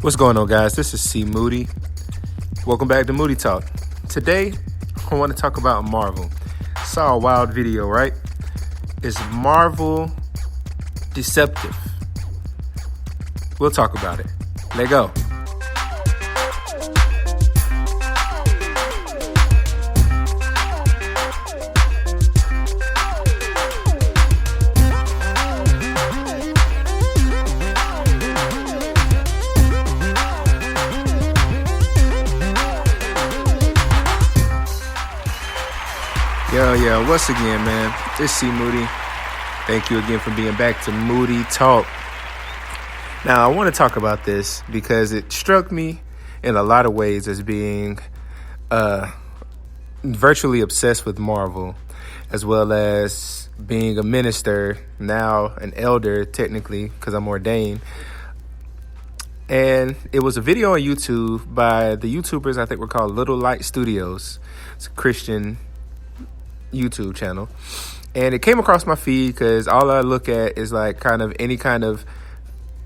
What's going on, guys? This is C. Moody. Welcome back to Moody Talk. Today, I want to talk about Marvel. Saw a wild video, right? Is Marvel deceptive? We'll talk about it. Let go. Yo, once again, man, it's C. Moody. Thank you again for being back to Moody Talk. Now, I want to talk about this because it struck me in a lot of ways as being virtually obsessed with Marvel, as well as being a minister, now an elder, technically, because I'm ordained. And it was a video on YouTube by the YouTubers, I think were called Little Light Studios. It's a Christian YouTube channel, and it came across my feed because all I look at is like kind of any kind of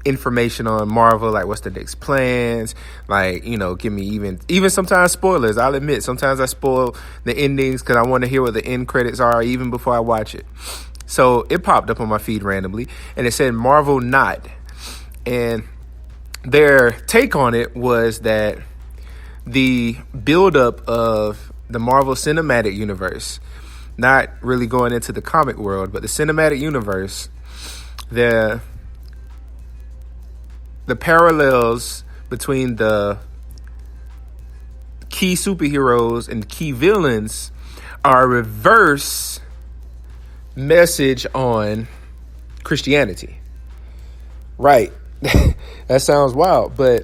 information on Marvel, like what's the next plans, like, you know, give me even sometimes spoilers. I'll admit sometimes I spoil the endings because I want to hear what the end credits are even before I watch it. So it popped up on my feed randomly and it said Marvel not, and their take on it was that the buildup of the Marvel Cinematic Universe, not really going into the comic world, but the cinematic universe, the parallels between the key superheroes and key villains are a reverse message on Christianity. Right. That sounds wild, but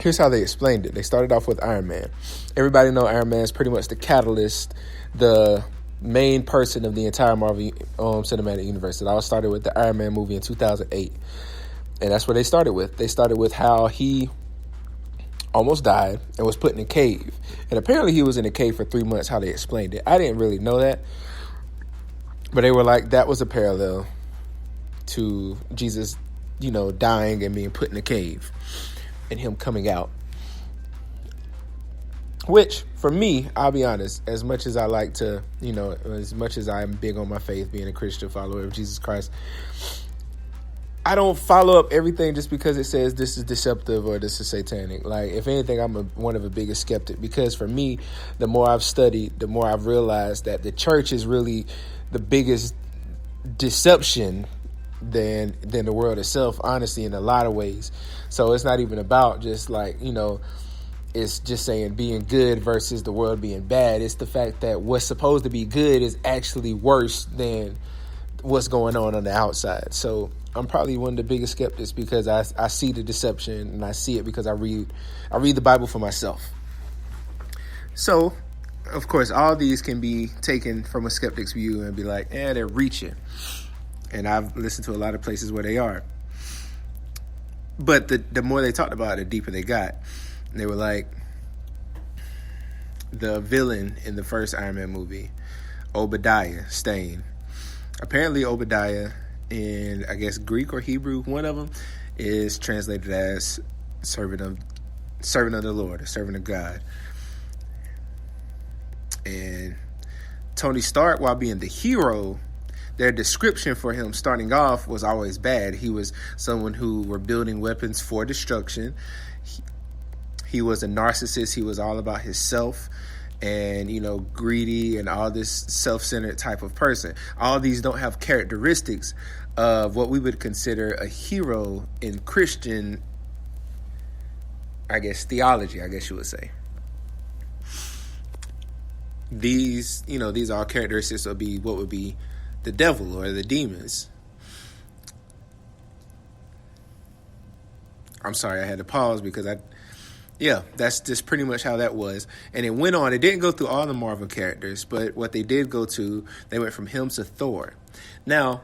here's how they explained it. They started off with Iron Man. Everybody know Iron Man is pretty much the catalyst, the main person of the entire Marvel Cinematic Universe. It all started with the Iron Man movie in 2008. And that's what they started with. They started with how he almost died and was put in a cave. And apparently he was in a cave for 3 months, how they explained it. I didn't really know that. But they were like, that was a parallel to Jesus, you know, dying and being put in a cave and him coming out. Which, for me, I'll be honest, as much as I like to, you know, as much as I'm big on my faith, being a Christian follower of Jesus Christ, I don't follow up everything just because it says this is deceptive or this is satanic. Like, if anything, I'm one of the biggest skeptic, because for me, the more I've studied, the more I've realized that the church is really the biggest deception than the world itself, honestly, in a lot of ways. So it's not even about just like, you know, it's just saying being good versus the world being bad. It's the fact that what's supposed to be good is actually worse than what's going on the outside. So I'm probably one of the biggest skeptics because I see the deception, and I see it because I read the Bible for myself. So, of course, all these can be taken from a skeptic's view and be like, they're reaching. And I've listened to a lot of places where they are. But the more they talked about it, the deeper they got. And they were like, the villain in the first Iron Man movie, Obadiah Stane. Apparently Obadiah, in I guess Greek or Hebrew, one of them, is translated as servant of the Lord, a servant of God. And Tony Stark, while being the hero, their description for him starting off was always bad. He was someone who were building weapons for destruction. He was a narcissist. He was all about himself and, you know, greedy and all this self-centered type of person. All these don't have characteristics of what we would consider a hero in Christian, I guess, theology, I guess you would say. These, you know, these are characteristics of what would be the devil or the demons. I'm sorry, I had to pause because that's just pretty much how that was. And it went on. It didn't go through all the Marvel characters, but what they did go to, they went from him to Thor. Now,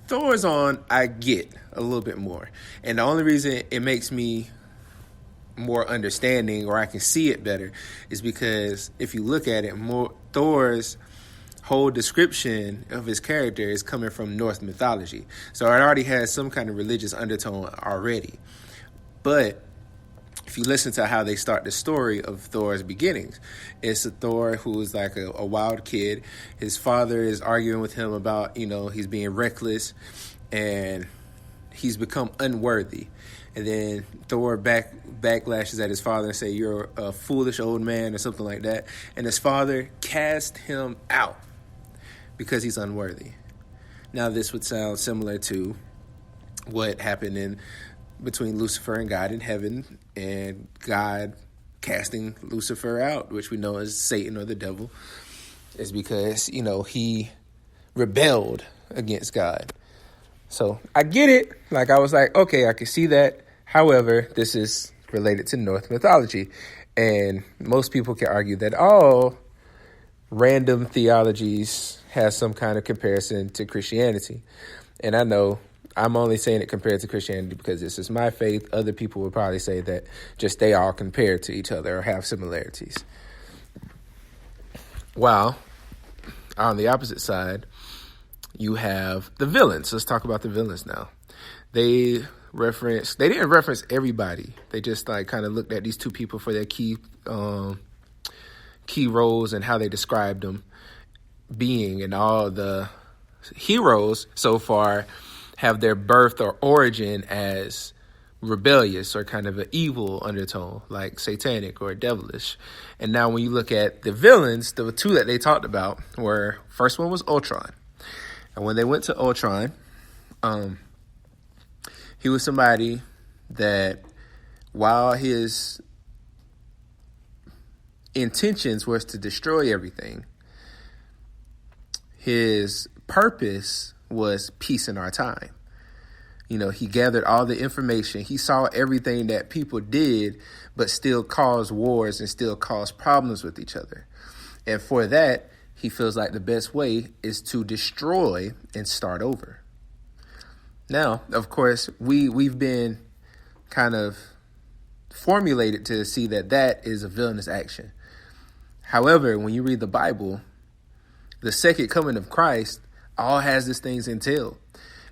Thor's on, I get a little bit more. And the only reason it makes me more understanding, or I can see it better, is because if you look at it, Thor's whole description of his character is coming from Norse mythology. So it already has some kind of religious undertone already. But if you listen to how they start the story of Thor's beginnings, it's a Thor who is like a wild kid. His father is arguing with him about, he's being reckless and he's become unworthy. And then Thor backlashes at his father and say, "You're a foolish old man," or something like that. And his father cast him out because he's unworthy. Now, this would sound similar to what happened between Lucifer and God in heaven, and God casting Lucifer out, which we know as Satan or the devil, is because, he rebelled against God. So I get it. Like, I was like, okay, I can see that. However, this is related to Norse mythology. And most people can argue that all random theologies have some kind of comparison to Christianity. And I know I'm only saying it compared to Christianity because this is my faith. Other people would probably say that just they all compare to each other or have similarities. While on the opposite side, you have the villains. Let's talk about the villains now. They didn't reference everybody. They just kind of looked at these two people for their key roles and how they described them being. And all the heroes so far have their birth or origin as rebellious or kind of an evil undertone, like satanic or devilish. And now when you look at the villains, the two that they talked about were, first one was Ultron. And when they went to Ultron, he was somebody that, while his intentions was to destroy everything, his purpose was peace in our time. He gathered all the information. He saw everything that people did, but still caused wars and still caused problems with each other. And for that, he feels like the best way is to destroy and start over. Now, of course, we've been kind of formulated to see that is a villainous action. However, when you read the Bible, the second coming of Christ all has these things entailed.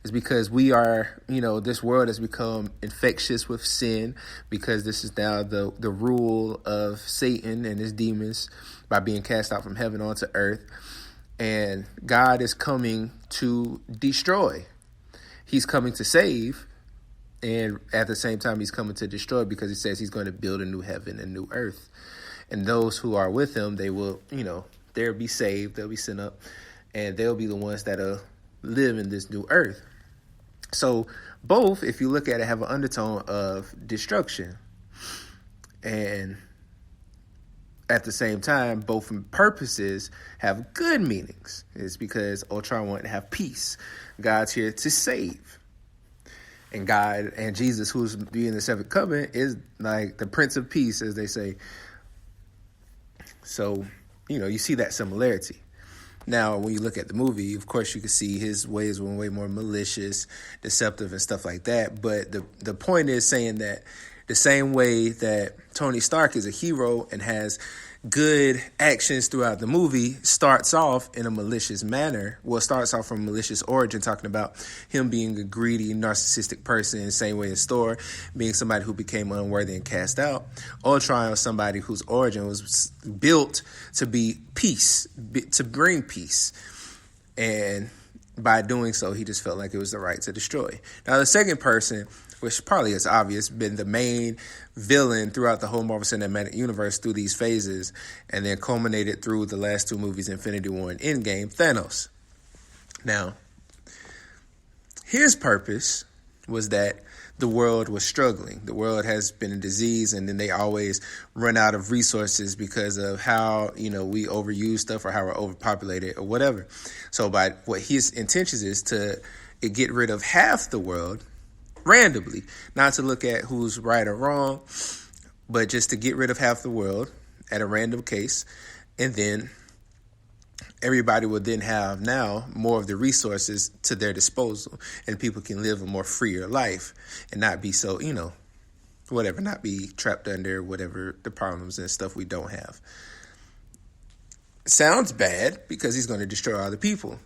It's because we are, this world has become infectious with sin, because this is now the rule of Satan and his demons by being cast out from heaven onto earth. And God is coming to destroy. He's coming to save, and at the same time, he's coming to destroy, because he says he's going to build a new heaven and new earth. And those who are with him, they will, they'll be saved, they'll be sent up, and they'll be the ones that'll live in this new earth. So both, if you look at it, have an undertone of destruction. And at the same time, both purposes have good meanings. It's because Ultron wanted to have peace. God's here to save. And God and Jesus, who's being the seventh covenant, is like the Prince of Peace, as they say. So, you see that similarity. Now, when you look at the movie, of course, you can see his ways were way more malicious, deceptive, and stuff like that. But the point is saying that the same way that Tony Stark is a hero and has good actions throughout the movie, starts off in a malicious manner. Well, starts off from a malicious origin, talking about him being a greedy, narcissistic person, the same way as Thor, being somebody who became unworthy and cast out. Ultron was somebody whose origin was built to be peace, to bring peace. And by doing so, he just felt like it was the right to destroy. Now, the second person, which probably is obvious, been the main villain throughout the whole Marvel Cinematic Universe through these phases, and then culminated through the last two movies, Infinity War and Endgame, Thanos. Now, his purpose was that the world was struggling. The world has been a disease, and then they always run out of resources because of how, we overuse stuff or how we're overpopulated or whatever. So by what his intentions is to get rid of half the world randomly, not to look at who's right or wrong, but just to get rid of half the world at a random case. And then everybody will then have now more of the resources to their disposal, and people can live a more freer life and not be so, not be trapped under whatever the problems and stuff we don't have. Sounds bad because he's going to destroy all the people.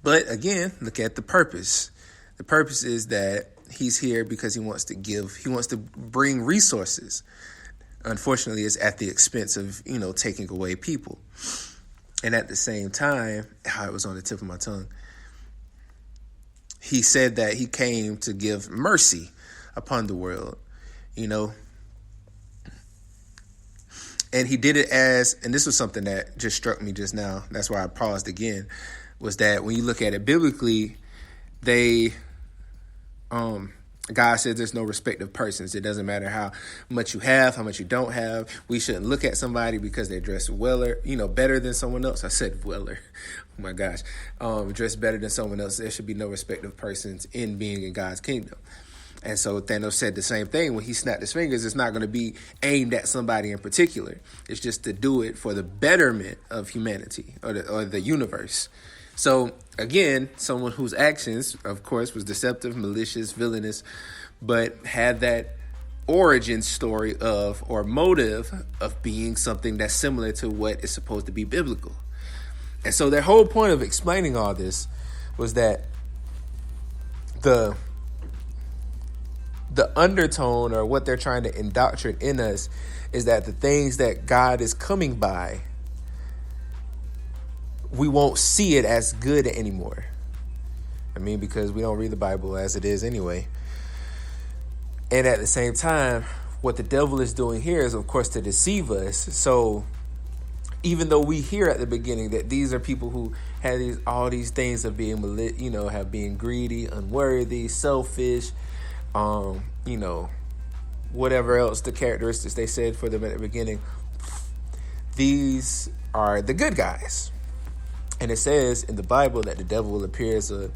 But again, look at the purpose. The purpose is that he's here because he wants to bring resources. Unfortunately, it's at the expense of, taking away people. And at the same time, it was on the tip of my tongue, he said that he came to give mercy upon the world, And he did it and this was something that just struck me just now, that's why I paused again, was that when you look at it biblically, God says there's no respect of persons. It doesn't matter how much you have, how much you don't have. We shouldn't look at somebody because they're dressed better than someone else. I said weller. Oh my gosh. Dressed better than someone else. There should be no respect of persons in being in God's kingdom. And so Thanos said the same thing. When he snapped his fingers, it's not going to be aimed at somebody in particular. It's just to do it for the betterment of humanity or the universe. So, again, someone whose actions, of course, was deceptive, malicious, villainous, but had that origin story or motive of being something that's similar to what is supposed to be biblical. And so their whole point of explaining all this was that the undertone, or what they're trying to indoctrinate in us, is that the things that God is coming by, we won't see it as good anymore. Because we don't read the Bible as it is anyway. And at the same time, what the devil is doing here is, of course, to deceive us. So even though we hear at the beginning that these are people who have all these things of being, being greedy, unworthy, selfish, whatever else the characteristics they said for them at the beginning, these are the good guys. And it says in the Bible that the devil will appear as the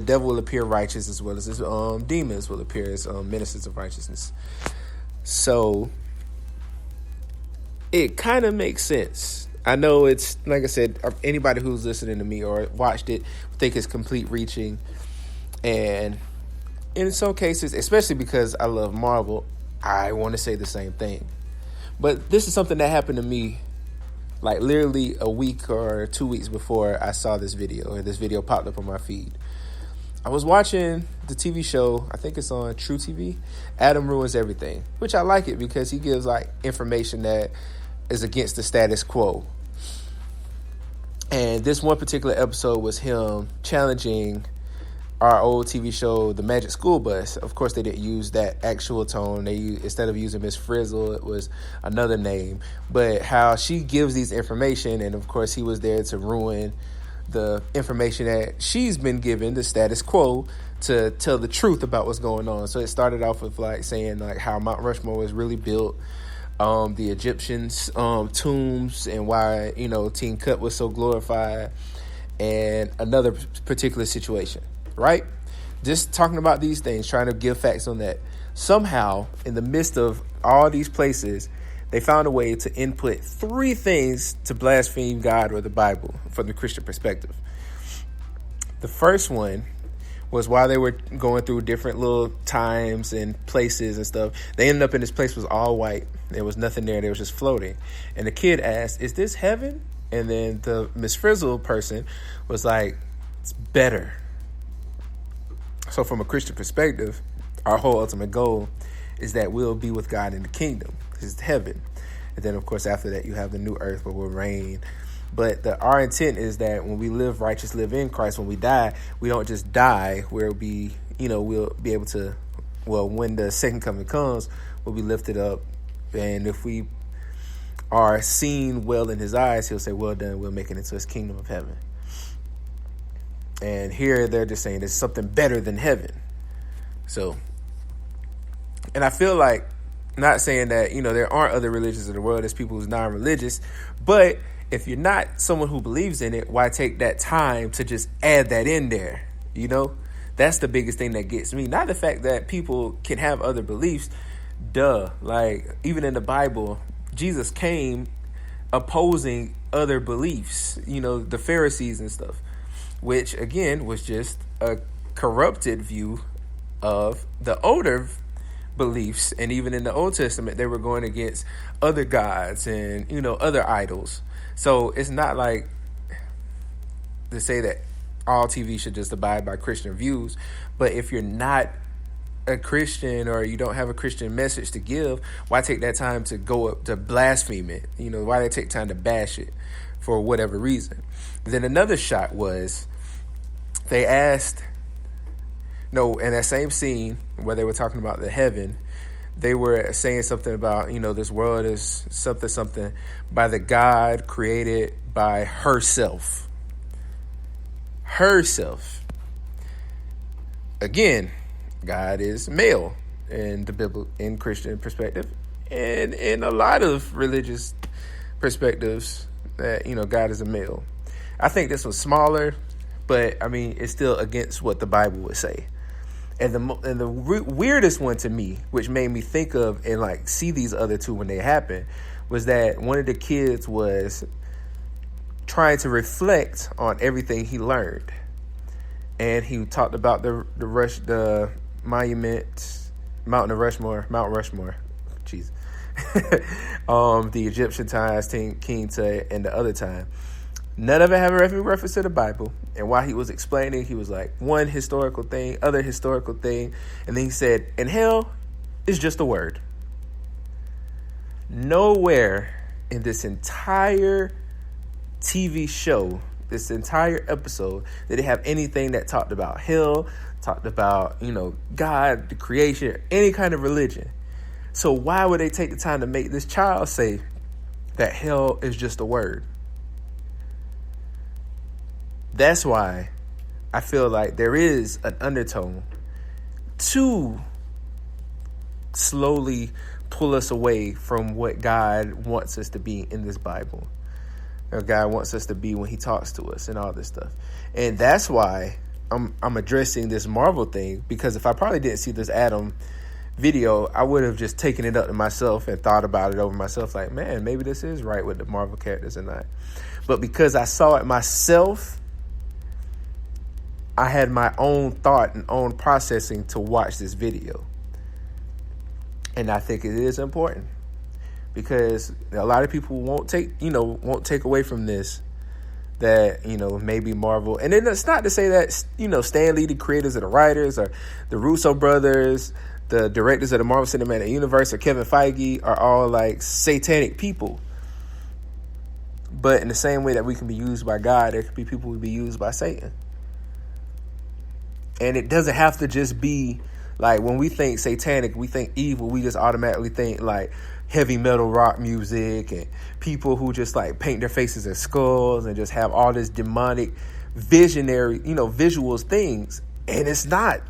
devil will appear righteous, as well as his demons will appear as ministers of righteousness. So it kind of makes sense. I know it's, like I said, anybody who's listening to me or watched it think it's complete reaching. And in some cases, especially because I love Marvel, I want to say the same thing. But this is something that happened to me like literally a week or 2 weeks before I saw this video, or this video popped up on my feed. I was watching the TV show, I think it's on True TV, Adam Ruins Everything, which I like it because he gives like information that is against the status quo. And this one particular episode was him challenging our old TV show, The Magic School Bus. Of course, they didn't use that actual tone. Instead of using Miss Frizzle, it was another name. But how she gives these information, and of course, he was there to ruin the information that she's been given, the status quo, to tell the truth about what's going on. So it started off with like saying like how Mount Rushmore was really built, the Egyptians' tombs, and why Teen Cut was so glorified, and another particular situation. Right? Just talking about these things, trying to give facts on that. Somehow, in the midst of all these places, they found a way to input 3 things to blaspheme God or the Bible from the Christian perspective. The first one was while they were going through different little times and places and stuff, they ended up in this place was all white. There was nothing there. They was just floating. And the kid asked, "Is this heaven?" And then the Miss Frizzle person was like, "It's better." So from a Christian perspective, our whole ultimate goal is that we'll be with God in the kingdom. It's heaven. And then, of course, after that, you have the new earth where we'll reign. But our intent is that when we live righteous, live in Christ, when we die, we don't just die. We'll be able to, when the second coming comes, we'll be lifted up. And if we are seen well in his eyes, he'll say, "Well done, we'll make it into his kingdom of heaven." And here they're just saying there's something better than heaven. So, and I feel like, not saying that, there aren't other religions in the world, there's people who's non-religious, but if you're not someone who believes in it, why take that time to just add that in there? That's the biggest thing that gets me. Not the fact that people can have other beliefs. Like, even in the Bible, Jesus came opposing other beliefs, the Pharisees and stuff, which again was just a corrupted view of the older beliefs. And even in the Old Testament, they were going against other gods and, other idols. So it's not like to say that all TV should just abide by Christian views. But if you're not a Christian or you don't have a Christian message to give, why take that time to go up to blaspheme it? Why they take time to bash it for whatever reason? Then another shot was they asked, in that same scene where they were talking about the heaven, they were saying something about, this world is something by the God created by herself. Herself. Again, God is male in the biblical, in Christian perspective, and in a lot of religious perspectives that, God is a male. I think this was smaller, but it's still against what the Bible would say. And the weirdest one to me, which made me think of and see these other two when they happened, was that one of the kids was trying to reflect on everything he learned, and he talked about the monument, Mount Rushmore, jeez, the Egyptian times, King Tut, and the other time. None of it have a reference to the Bible. And while he was explaining, he was like, one historical thing, other historical thing. And then he said, and hell is just a word. Nowhere in this entire TV show, this entire episode, did it have anything that talked about hell, talked about, God, the creation, any kind of religion. So why would they take the time to make this child say that hell is just a word? That's why I feel like there is an undertone to slowly pull us away from what God wants us to be in this Bible. Or God wants us to be when he talks to us and all this stuff. And that's why I'm addressing this Marvel thing, because if I probably didn't see this Adam video, I would have just taken it up to myself and thought about it over myself, like, man, maybe this is right with the Marvel characters or not. But because I saw it myself, I had my own thought and own processing to watch this video. And I think it is important, because a lot of people won't take away from this that, maybe Marvel. And then it's not to say that, Stan Lee, the creators or the writers, or the Russo brothers, the directors of the Marvel Cinematic Universe, or Kevin Feige are all like satanic people. But in the same way that we can be used by God, there could be people who be used by Satan. And it doesn't have to just be like, when we think satanic, we think evil, we just automatically think like heavy metal rock music and people who just like paint their faces as skulls and just have all this demonic visionary, visuals things. And it's not.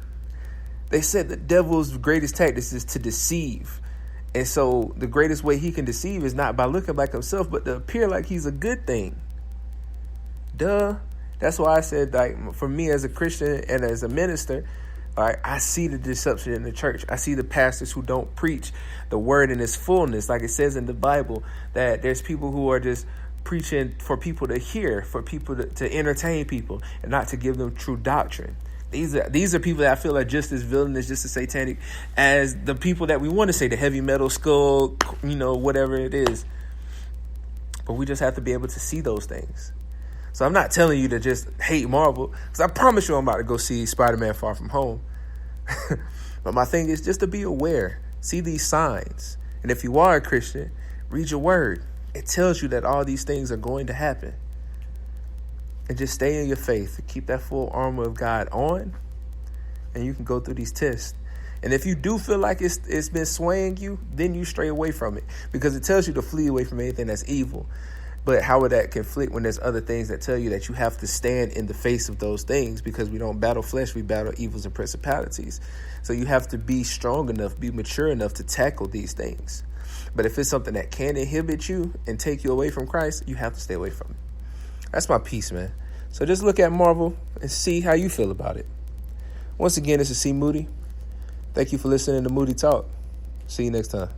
They said the devil's greatest tactic is to deceive. And so the greatest way he can deceive is not by looking like himself, but to appear like he's a good thing. Duh. That's why I said, like, for me as a Christian and as a minister, like, I see the deception in the church. I see the pastors who don't preach the word in its fullness. Like it says in the Bible, that there's people who are just preaching for people to hear, for people to entertain people, and not to give them true doctrine. These are people that I feel are just as villainous, just as satanic as the people that we want to say, the heavy metal skull, whatever it is. But we just have to be able to see those things. So I'm not telling you to just hate Marvel, because I promise you I'm about to go see Spider-Man Far From Home. But my thing is just to be aware, see these signs. And if you are a Christian, read your word. It tells you that all these things are going to happen. And just stay in your faith. Keep that full armor of God on, and you can go through these tests. And if you do feel like it's been swaying you, then you stray away from it, because it tells you to flee away from anything that's evil. But how would that conflict when there's other things that tell you that you have to stand in the face of those things? Because we don't battle flesh, we battle evils and principalities. So you have to be strong enough, be mature enough to tackle these things. But if it's something that can inhibit you and take you away from Christ, you have to stay away from it. That's my piece, man. So just look at Marvel and see how you feel about it. Once again, this is C. Moody. Thank you for listening to Moody Talk. See you next time.